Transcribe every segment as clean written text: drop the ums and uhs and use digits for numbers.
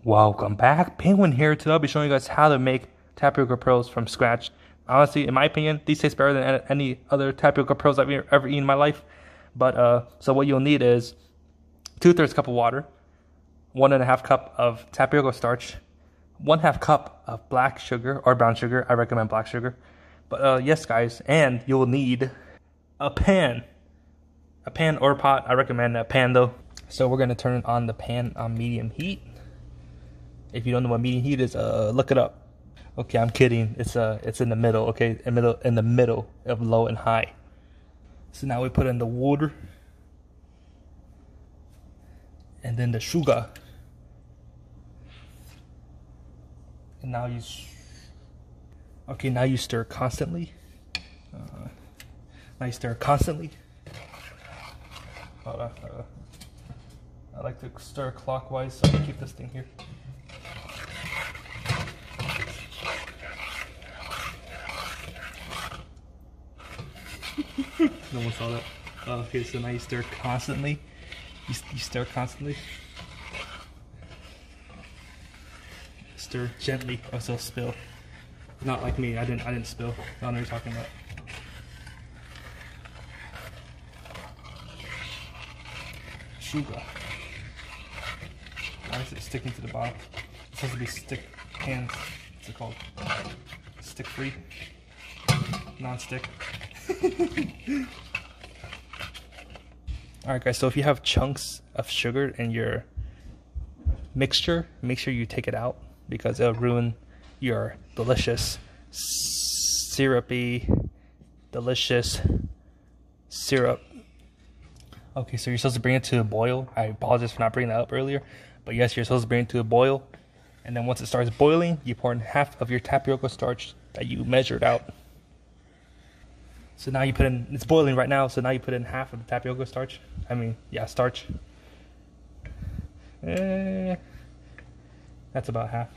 Welcome back, Penguin here. Today I'll be showing you guys how to make tapioca pearls from scratch. Honestly, in my opinion, these taste better than any other tapioca pearls I've ever eaten in my life. But so what you'll need is 2/3 cup of water, 1.5 cup of tapioca starch, 1/2 cup of black sugar or brown sugar. I recommend black sugar. But yes, guys, and you'll need a pan or pot. I recommend a pan though. So we're gonna turn on the pan on medium heat. If you don't know what medium heat is, look it up. Okay, I'm kidding. It's in the middle. Okay, in the middle of low and high. So now we put in the water, and then the sugar, and now you stir constantly. Now you stir constantly. I like to stir clockwise, so I can keep this thing here. No one saw that. Okay, so now you stir constantly. You stir constantly. Stir gently, or else it'll spill. Not like me. I didn't spill. I don't know what you're talking about. Sugar. Why is it sticking to the bottom? It's supposed to be stick hands. What's it called? Stick free. Non-stick. Alright guys, so if you have chunks of sugar in your mixture, make sure you take it out because it'll ruin your delicious, syrupy, delicious syrup. Okay, so you're supposed to bring it to a boil. I apologize for not bringing that up earlier, but yes, you're supposed to bring it to a boil, and then once it starts boiling, you pour in half of your tapioca starch that you measured out. So now you put in, it's boiling right now, so now you put in half of the tapioca starch. Starch. That's about half.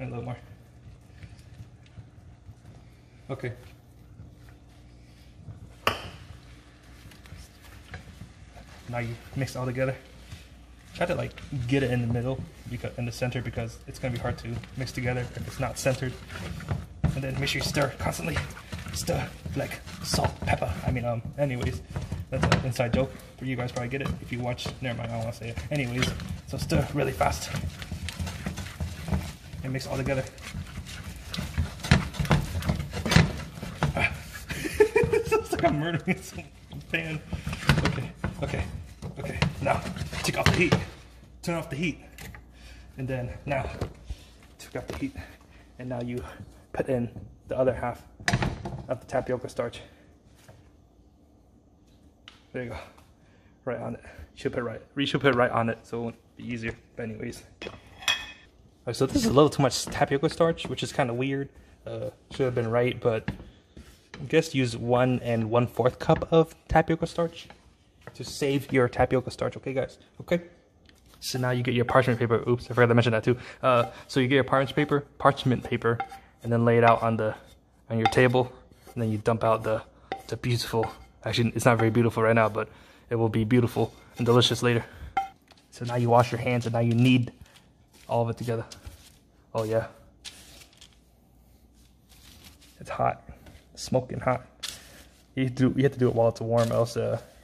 And a little more. Okay. Now you mix it all together. Try to get it in the middle, in the center, because it's gonna be hard to mix together if it's not centered. And then make sure you stir constantly. Stir like salt, pepper. Anyways, that's an inside joke. For you guys probably get it. If you watch, never mind, I don't want to say it. Anyways, so stir really fast. And mix it all together. It sounds like I'm murdering some pan. Okay. Now, take off the heat. Turn off the heat. And then, now, take off the heat. And now you put in the other half of the tapioca starch. There you go. Right on it. You should put it right on it so it won't be easier. But anyways. Alright, so this is a little too much tapioca starch, which is kind of weird. Should have been right, but I guess use 1 1/4 cup of tapioca starch to save your tapioca starch. Okay, guys? Okay? So now you get your parchment paper. Oops, I forgot to mention that too. So you get your parchment paper, and then lay it out on your table, and then you dump out the beautiful. Actually, it's not very beautiful right now, but it will be beautiful and delicious later. So now you wash your hands, and now you knead all of it together. Oh yeah, it's hot, smoking hot. You have to do it while it's warm, else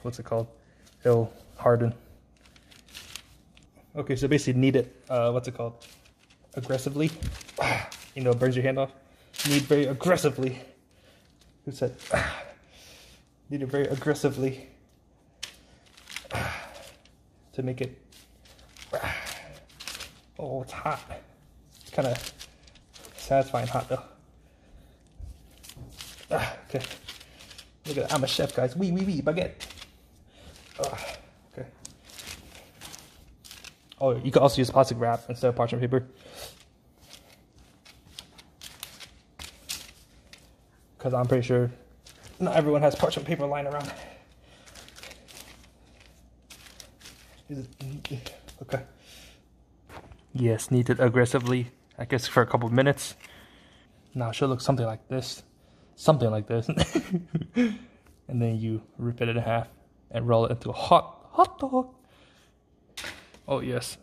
what's it called? It'll harden. Okay, so basically knead it. What's it called? Aggressively. You know, it burns your hand off. Knead very aggressively. Who said? Knead it very aggressively to make it. Oh, it's hot. It's kind of satisfying hot though. Okay. Look at that. I'm a chef, guys. Oui, baguette. Okay. Oh, you can also use plastic wrap instead of parchment paper. Because I'm pretty sure not everyone has parchment paper lying around. Okay. Yes, knead it aggressively. I guess for a couple of minutes. Now it should look something like this. Something like this. And then you rip it in half and roll it into a hot dog. Oh yes,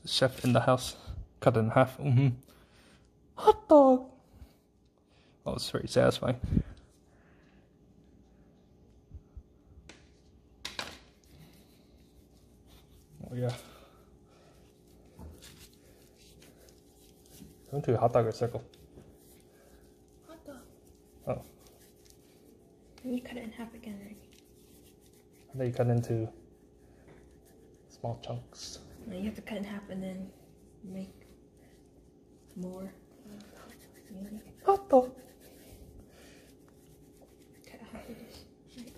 chef in the house. Cut it in half. Hot dog. Oh, it's very satisfying. Oh yeah. Go into a hot dog or circle. Hot dog. Oh. You cut it in half again, right? And then you cut into small chunks. No, you have to cut in half and then make more. Hot dog. Cut half of this. Right.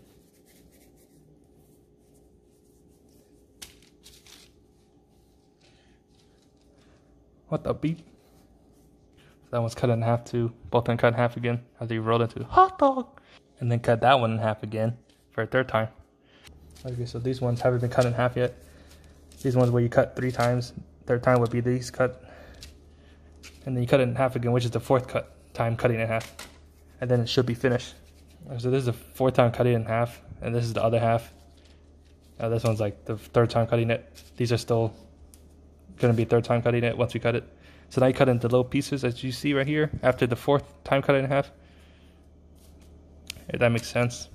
What the beep? That one's cut in half too. Both of them cut in half again after you rolled into hot dog. And then cut that one in half again for a third time. Okay, so these ones haven't been cut in half yet. These ones where you cut 3 times. Third time would be these cut. And then you cut it in half again, which is the 4th time cutting it in half. And then it should be finished. So this is the 4th time cutting it in half. And this is the other half. This one's like the 3rd time cutting it. These are still going to be 3rd time cutting it once we cut it. So now you cut into little pieces as you see right here after the 4th time cut it in half. If that makes sense.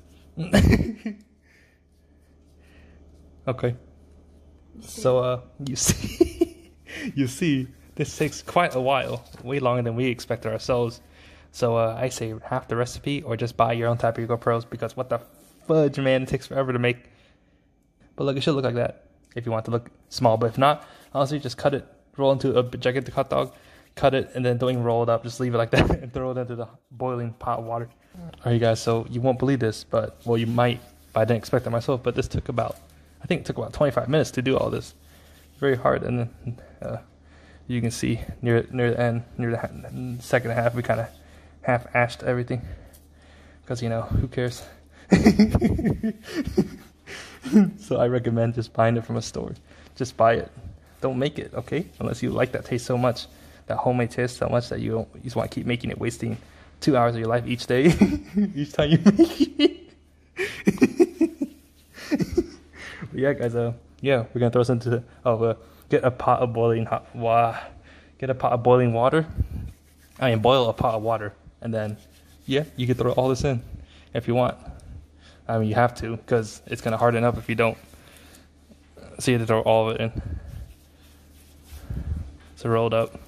Okay. So you see this takes quite a while, way longer than we expected ourselves. So I say half the recipe or just buy your own tapioca pearls, because what the fudge, man, it takes forever to make. But look, it should look like that if you want it to look small. But if not, honestly, just cut it, roll into a gigantic hot dog, cut it, and then don't even roll it up. Just leave it like that and throw it into the boiling pot of water. All right, guys, so you won't believe this, but, well, you might, but I didn't expect it myself, but this took about, I think it took about 25 minutes to do all this. Very hard. And then you can see near the end, near the second half, we kind of half-ashed everything because, you know, who cares? So I recommend just buying it from a store. Just buy it. Don't make it, okay? Unless you like that taste so much, that homemade taste so much that you just want to keep making it, wasting 2 hours of your life each day, each time you make it. But yeah, guys, yeah, we're gonna throw this into get a pot of boiling get a pot of boiling water. Boil a pot of water, and then yeah, you can throw all this in if you want. I mean, you have to, because it's gonna harden up if you don't. So you have to throw all of it in. So roll it up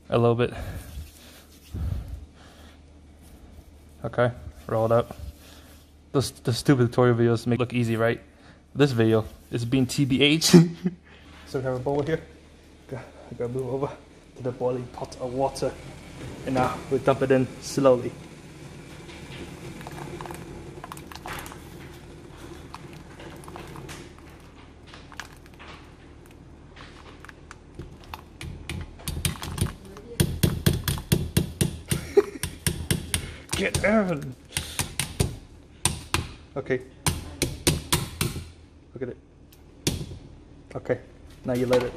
a little bit. Okay, roll it up. The stupid tutorial videos make it look easy, right? This video is being TBH. So we have a bowl here. I gotta move over to the boiling pot of water. And now we dump it in slowly. Get in! Okay. Look at it. Okay. Now you let it.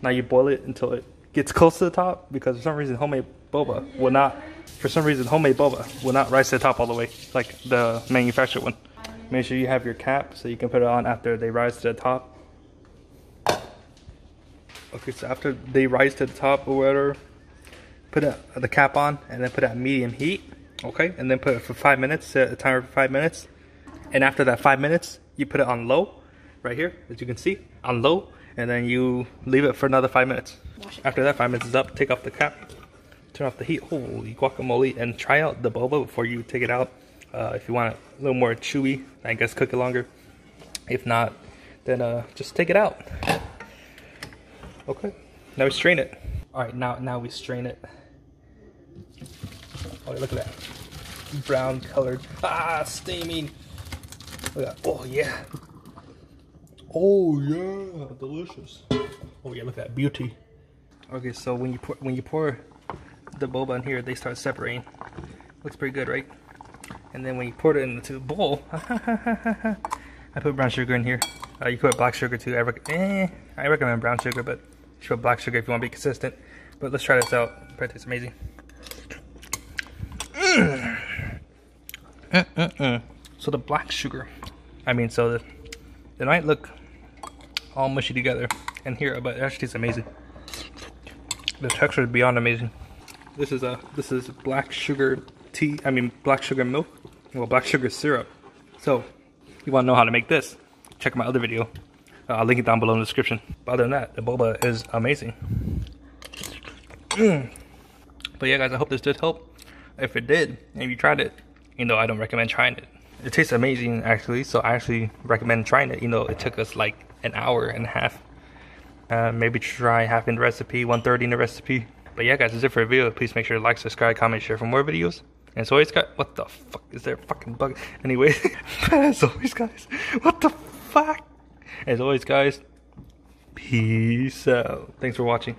Now you boil it until it gets close to the top, because for some reason homemade boba will not. For some reason homemade boba will not rise to the top all the way like the manufactured one. Make sure you have your cap so you can put it on after they rise to the top. Okay, so after they rise to the top or whatever, put the cap on and then put it at medium heat. Okay, and then put it for 5 minutes, set a timer for 5 minutes. And after that 5 minutes, you put it on low, right here, as you can see, on low, and then you leave it for another 5 minutes. After that 5 minutes is up, take off the cap, turn off the heat, holy guacamole, and try out the boba before you take it out. If you want it a little more chewy, I guess cook it longer. If not, then just take it out. Okay, now we strain it. All right, now we strain it. Oh, look at that. Brown colored. Ah, steaming. Look at that. Oh, yeah. Oh, yeah. Delicious. Oh, yeah, look at that beauty. Okay, so when you pour the boba in here, they start separating. Looks pretty good, right? And then when you pour it into the bowl, I put brown sugar in here. You can put black sugar too. I recommend brown sugar, but you should put black sugar if you want to be consistent. But let's try this out. It probably tastes amazing. So the black sugar, so it might look all mushy together. And here, but it actually tastes amazing. The texture is beyond amazing. This is black sugar tea. I mean black sugar milk. Well, black sugar syrup. So, if you want to know how to make this, check my other video. I'll link it down below in the description. But other than that, the boba is amazing. But yeah, guys, I hope this did help. If it did, and if you tried it, you know I don't recommend trying it. It tastes amazing, actually. So I actually recommend trying it. You know, it took us like an hour and a half. Maybe try half in the recipe, 1/3 in the recipe. But yeah, guys, that's it for the video. Please make sure to like, subscribe, comment, share for more videos. And as always, guys, what the fuck is there a fucking bug? Anyway, as always, guys, what the fuck? As always, guys, peace out. Thanks for watching.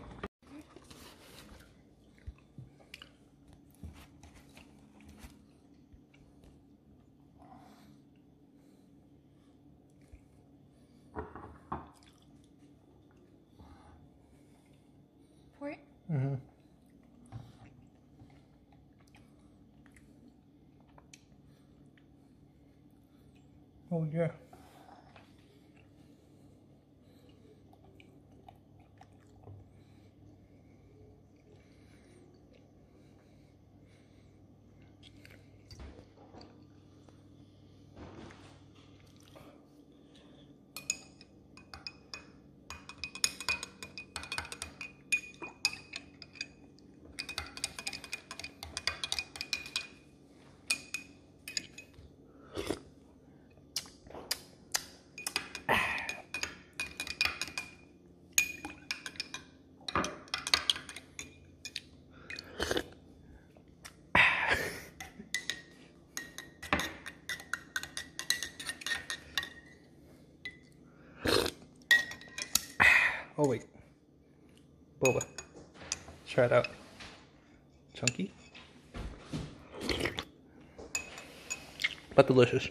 Pour it. Mm-hmm. Oh yeah. Oh wait, boba. Try it out. Chunky, but delicious.